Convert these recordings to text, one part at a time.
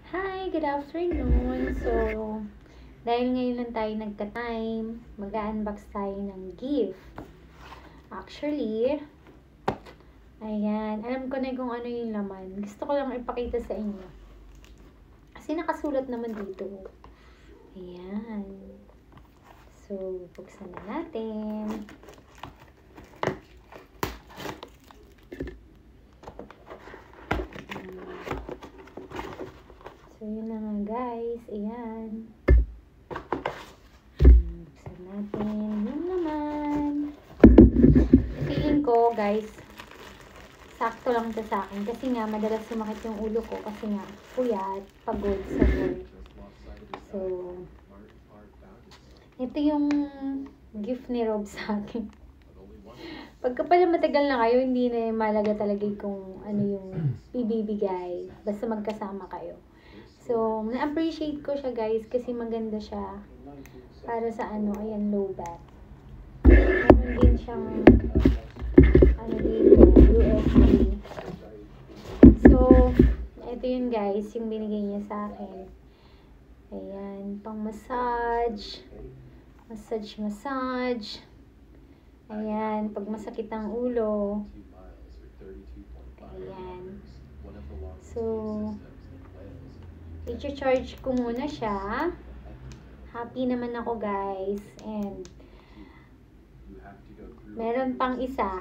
Hi, good afternoon. So, dahil ngayon lang tayo nagka-time, mag-unbox tayo ng gift. Actually, ayan, alam ko na kung ano yung laman. Gusto ko lang ipakita sa inyo. Kasi nakasulat naman dito. Ayan. So, buksan na natin. So, yun na nga guys. Ayan. Buksan natin. Yun naman. Feeling ko guys, sakto lang ito sa akin. Kasi nga, madalas sumakit yung ulo ko. Kasi nga, puyat, pagod sa work. So, ito yung gift ni Rob sa akin. Pagka pala matagal na kayo, hindi na malaga talaga kung ano yung ibibigay. Basta magkasama kayo. So, na-appreciate ko siya guys kasi maganda siya para sa ano, ayan, low back. Meron din siyang ano dito, USB. So, ito yun guys, yung binigay niya sa akin. Ayan, pang massage. Massage. Ayan, pag masakit ang ulo. Ayan. So, i-charge ko muna siya. Happy naman ako guys. And, meron pang isa.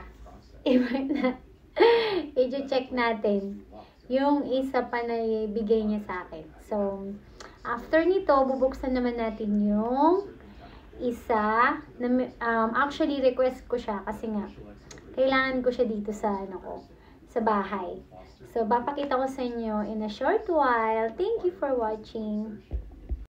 I-check natin. Yung isa pa na ibigay niya sa akin. So, after nito, bubuksan naman natin yung isa. Na, actually, request ko siya kasi nga, kailangan ko siya dito sa, ano ko, sa bahay. So, papakita ko sa inyo in a short while. Thank you for watching.